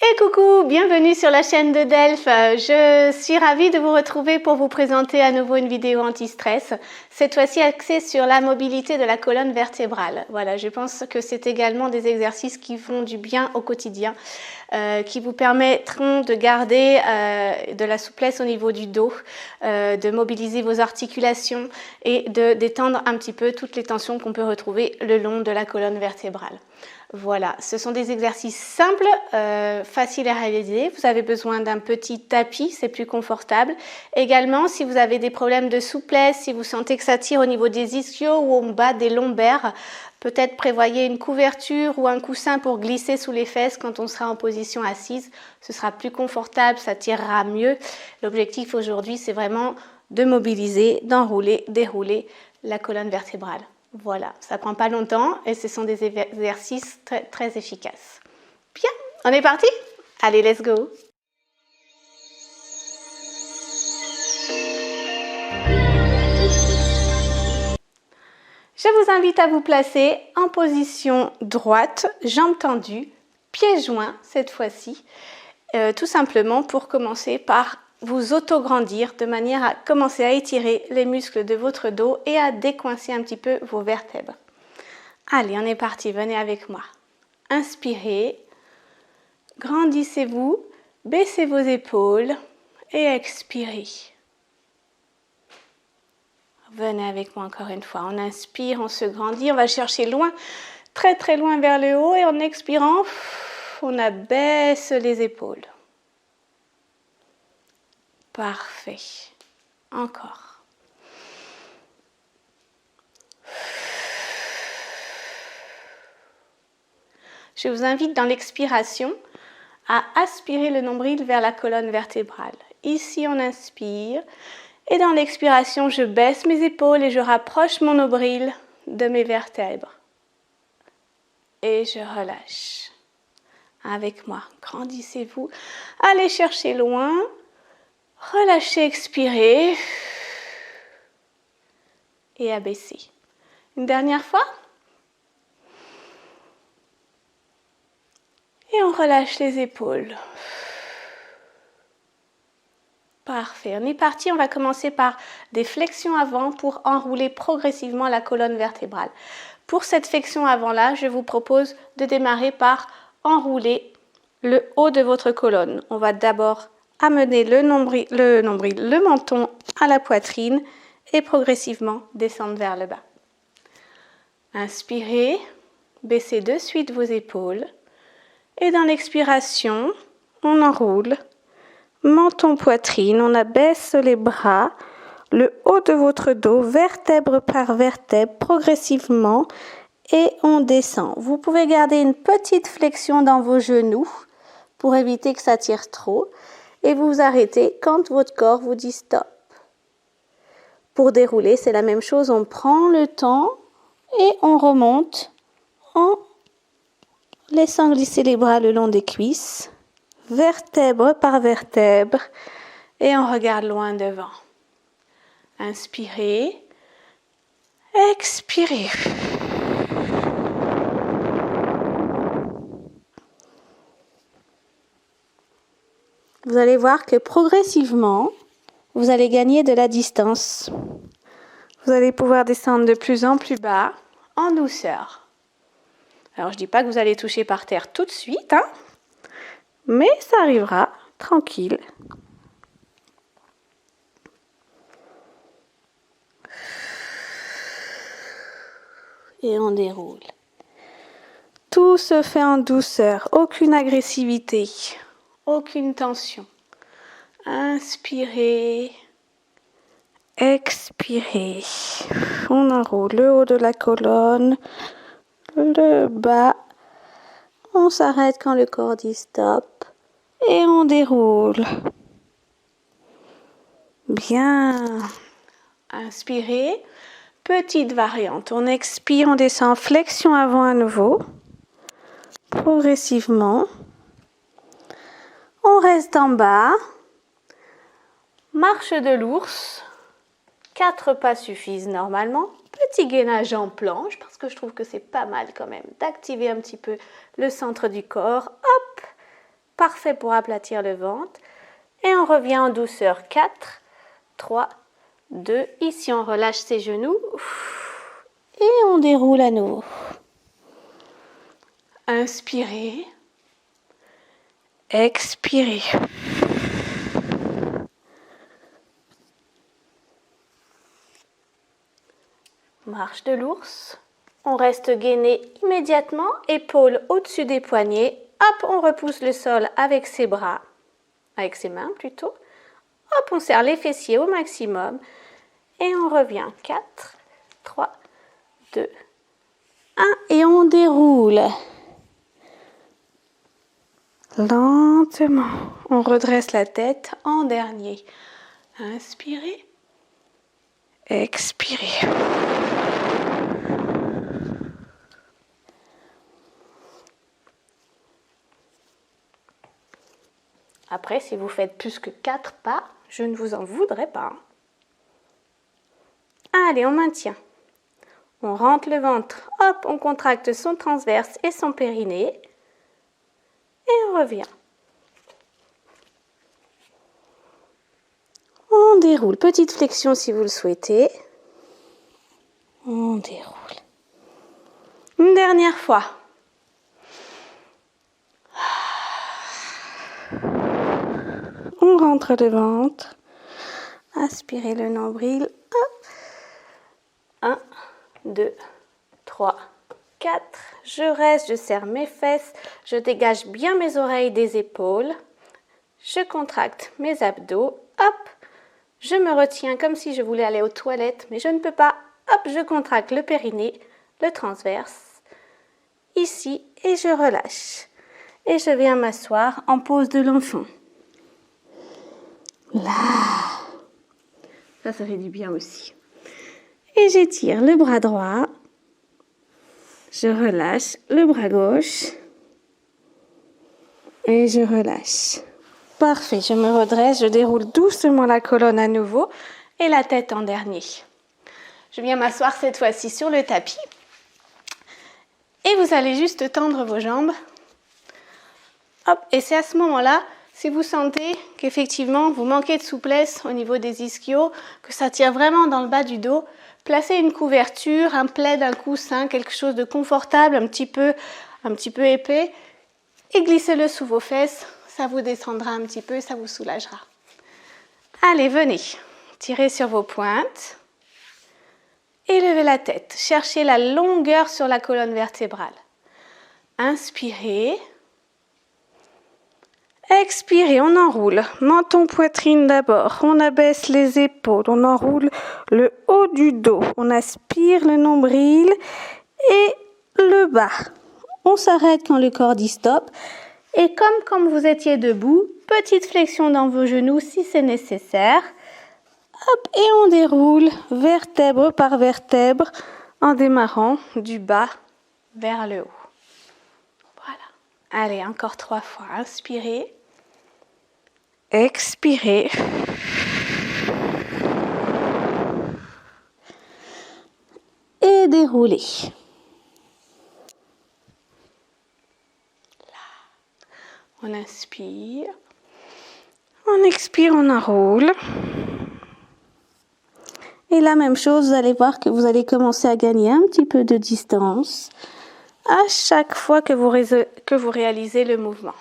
Et coucou, bienvenue sur la chaîne de Delphes. Je suis ravie de vous retrouver pour vous présenter à nouveau une vidéo anti-stress, cette fois-ci axée sur la mobilité de la colonne vertébrale. Voilà, je pense que c'est également des exercices qui font du bien au quotidien, qui vous permettront de garder de la souplesse au niveau du dos, de mobiliser vos articulations et de détendre un petit peu toutes les tensions qu'on peut retrouver le long de la colonne vertébrale. Voilà, ce sont des exercices simples, faciles à réaliser. Vous avez besoin d'un petit tapis, c'est plus confortable. Également, si vous avez des problèmes de souplesse, si vous sentez que ça tire au niveau des ischios ou au bas des lombaires, peut-être prévoyez une couverture ou un coussin pour glisser sous les fesses quand on sera en position assise. Ce sera plus confortable, ça tirera mieux. L'objectif aujourd'hui, c'est vraiment de mobiliser, d'enrouler, dérouler la colonne vertébrale. Voilà, ça prend pas longtemps et ce sont des exercices très efficaces. Bien, on est parti? Allez, let's go! Je vous invite à vous placer en position droite, jambes tendues, pieds joints cette fois-ci, tout simplement pour commencer par vous auto-grandir de manière à commencer à étirer les muscles de votre dos et à décoincer un petit peu vos vertèbres. Allez, on est parti, venez avec moi. Inspirez, grandissez-vous, baissez vos épaules et expirez. Venez avec moi encore une fois. On inspire, on se grandit, on va chercher loin, très loin vers le haut et en expirant, on abaisse les épaules. Parfait. Encore. Je vous invite dans l'expiration à aspirer le nombril vers la colonne vertébrale. Ici, on inspire. Et dans l'expiration, je baisse mes épaules et je rapproche mon nombril de mes vertèbres. Et je relâche. Avec moi, grandissez-vous. Allez chercher loin. Relâchez, expirez. Et abaissez. Une dernière fois. Et on relâche les épaules. Parfait, on est parti, on va commencer par des flexions avant pour enrouler progressivement la colonne vertébrale. Pour cette flexion avant-là, je vous propose de démarrer par enrouler le haut de votre colonne. On va d'abord amener le menton à la poitrine et progressivement descendre vers le bas. Inspirez, baissez de suite vos épaules et dans l'expiration, on enroule. Menton, poitrine, on abaisse les bras, le haut de votre dos, vertèbre par vertèbre, progressivement, et on descend. Vous pouvez garder une petite flexion dans vos genoux pour éviter que ça tire trop, et vous arrêtez quand votre corps vous dit stop. Pour dérouler, c'est la même chose, on prend le temps et on remonte en laissant glisser les bras le long des cuisses. Vertèbre par vertèbre et on regarde loin devant. Inspirez, expirez. Vous allez voir que progressivement, vous allez gagner de la distance. Vous allez pouvoir descendre de plus en plus bas, en douceur. Alors je ne dis pas que vous allez toucher par terre tout de suite, hein, mais ça arrivera tranquille. Et on déroule. Tout se fait en douceur, aucune agressivité, aucune tension. Inspirez, expirez. On enroule le haut de la colonne, le bas. On s'arrête quand le corps dit stop et on déroule. Bien. Inspirez. Petite variante. On expire, on descend, flexion avant à nouveau. Progressivement. On reste en bas. Marche de l'ours. 4 pas suffisent normalement. Petit gainage en planche parce que je trouve que c'est pas mal quand même d'activer un petit peu le centre du corps. Hop. parfait pour aplatir le ventre. Et on revient en douceur. 4, 3, 2. Ici, on relâche ses genoux. Et on déroule à nouveau. Inspirez. Expirez. Marche de l'ours. On reste gainé immédiatement, épaules au-dessus des poignets. Hop, on repousse le sol avec ses bras, avec ses mains plutôt. Hop, on serre les fessiers au maximum. Et on revient. 4, 3, 2, 1. Et on déroule. Lentement, on redresse la tête en dernier. Inspirez. Expirez. Après, si vous faites plus que 4 pas, je ne vous en voudrais pas. Allez, on maintient. On rentre le ventre. Hop, on contracte son transverse et son périnée. Et on revient. On déroule. Petite flexion si vous le souhaitez. On déroule. Une dernière fois. On rentre le ventre. Aspirez le nombril. 1, 2, 3, 4. Je reste, je serre mes fesses. Je dégage bien mes oreilles des épaules. Je contracte mes abdos. Hop. Je me retiens comme si je voulais aller aux toilettes, mais je ne peux pas. Hop, je contracte le périnée, le transverse. Ici, et je relâche. Et je viens m'asseoir en pose de l'enfant. Là. Ça fait du bien aussi. Et j'étire le bras droit. Je relâche le bras gauche. Et je relâche. Parfait, je me redresse, je déroule doucement la colonne à nouveau et la tête en dernier. Je viens m'asseoir cette fois-ci sur le tapis. Et vous allez juste tendre vos jambes. Hop, et c'est à ce moment-là, si vous sentez qu'effectivement vous manquez de souplesse au niveau des ischios, que ça tire vraiment dans le bas du dos, placez une couverture, un plaid, un coussin, quelque chose de confortable, un petit peu épais, et glissez-le sous vos fesses. Ça vous descendra un petit peu, ça vous soulagera. Allez, venez. Tirez sur vos pointes. Élevez la tête. Cherchez la longueur sur la colonne vertébrale. Inspirez. Expirez, on enroule. Menton, poitrine d'abord. On abaisse les épaules. On enroule le haut du dos. On aspire le nombril et le bas. On s'arrête quand le corps dit stop. Et comme vous étiez debout, petite flexion dans vos genoux si c'est nécessaire. Hop, et on déroule vertèbre par vertèbre en démarrant du bas vers le haut. Voilà. Allez, encore 3 fois. Inspirez. Expirez. Et déroulez. On inspire, on expire, on enroule. Et la même chose, vous allez voir que vous allez commencer à gagner un petit peu de distance à chaque fois que vous réalisez le mouvement.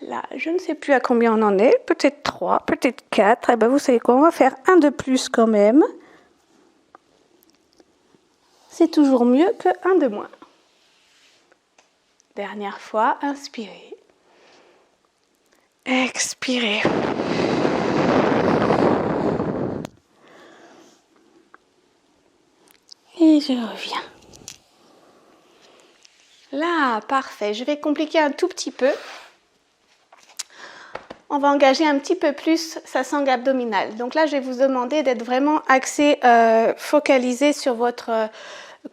Là, je ne sais plus à combien on en est, peut-être 3, peut-être 4. Eh bien, vous savez quoi, on va faire un de plus quand même. C'est toujours mieux qu'un de moins. Dernière fois, inspirez. Expirez. Et je reviens. Là, parfait. Je vais compliquer un tout petit peu. On va engager un petit peu plus sa sangle abdominale. Donc là, je vais vous demander d'être vraiment axé, focalisé sur votre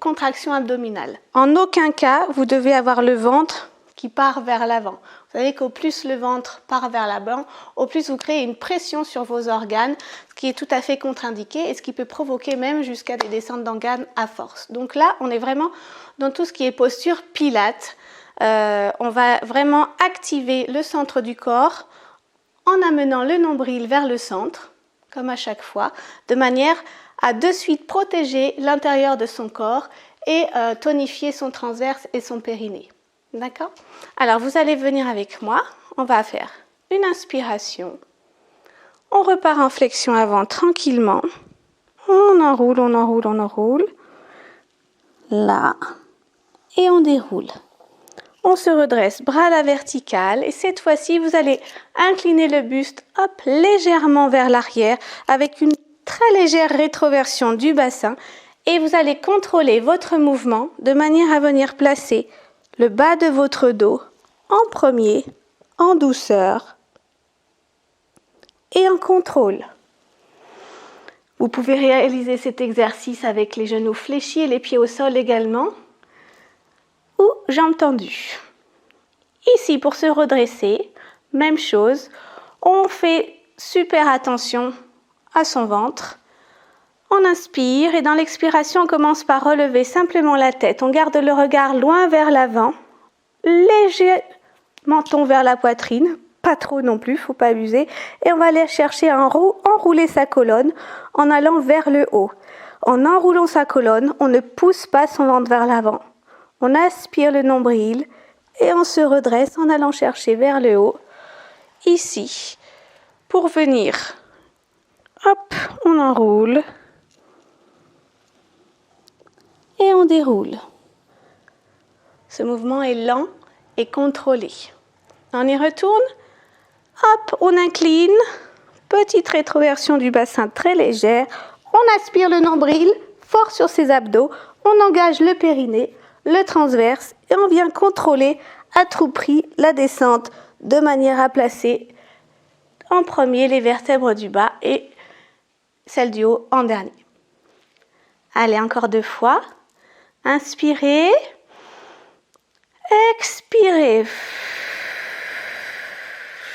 contraction abdominale. En aucun cas, vous devez avoir le ventre qui part vers l'avant. Vous savez qu'au plus le ventre part vers l'avant, au plus vous créez une pression sur vos organes, ce qui est tout à fait contre-indiqué et ce qui peut provoquer même jusqu'à des descentes d'organes à force. Donc là, on est vraiment dans tout ce qui est posture pilate. on va vraiment activer le centre du corps en amenant le nombril vers le centre, comme à chaque fois, de manière à de suite protéger l'intérieur de son corps et tonifier son transverse et son périnée. D'accord? Alors, vous allez venir avec moi. On va faire une inspiration. On repart en flexion avant tranquillement. On enroule, on enroule, on enroule. Là. Et on déroule. On se redresse, bras à la verticale. Et cette fois-ci, vous allez incliner le buste, hop, légèrement vers l'arrière avec une très légère rétroversion du bassin. Et vous allez contrôler votre mouvement de manière à venir placer le bas de votre dos en premier, en douceur et en contrôle. Vous pouvez réaliser cet exercice avec les genoux fléchis et les pieds au sol également, ou jambes tendues. Ici, pour se redresser, même chose, on fait super attention à son ventre. On inspire et dans l'expiration, on commence par relever simplement la tête. On garde le regard loin vers l'avant, léger menton vers la poitrine, pas trop non plus, faut pas abuser. Et on va aller chercher à enrouler sa colonne en allant vers le haut. En enroulant sa colonne, on ne pousse pas son ventre vers l'avant. On aspire le nombril et on se redresse en allant chercher vers le haut, ici, pour venir. Hop, on enroule. Et on déroule. Ce mouvement est lent et contrôlé. On y retourne. Hop, on incline. Petite rétroversion du bassin très légère. On aspire le nombril, fort sur ses abdos. On engage le périnée, le transverse et on vient contrôler à tout prix la descente de manière à placer en premier les vertèbres du bas et celles du haut en dernier. Allez, encore 2 fois. Inspirez, expirez.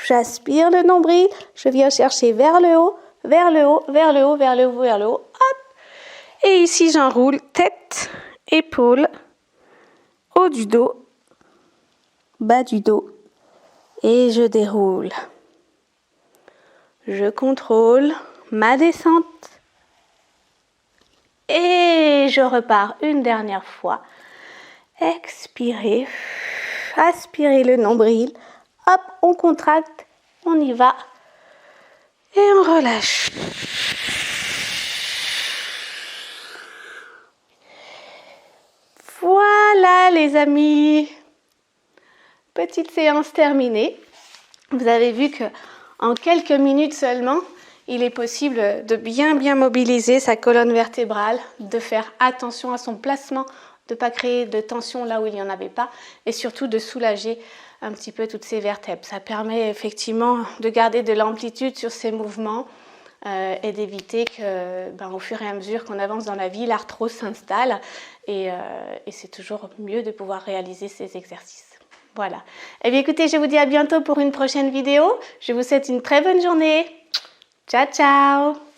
J'aspire le nombril, je viens chercher vers le haut, vers le haut, vers le haut, vers le haut, vers le haut. Hop. Et ici, j'enroule tête, épaules, haut du dos, bas du dos. Et je déroule. Je contrôle ma descente. Et je repars une dernière fois. Expirez. Aspirez le nombril. Hop, on contracte. On y va. Et on relâche. Voilà les amis. Petite séance terminée. Vous avez vu que en quelques minutes seulement, il est possible de bien mobiliser sa colonne vertébrale, de faire attention à son placement, de ne pas créer de tension là où il n'y en avait pas et surtout de soulager un petit peu toutes ces vertèbres. Ça permet effectivement de garder de l'amplitude sur ces mouvements et d'éviter que, au fur et à mesure qu'on avance dans la vie, l'arthrose s'installe et c'est toujours mieux de pouvoir réaliser ces exercices. Voilà. Eh bien écoutez, je vous dis à bientôt pour une prochaine vidéo. Je vous souhaite une très bonne journée. Ciao, ciao!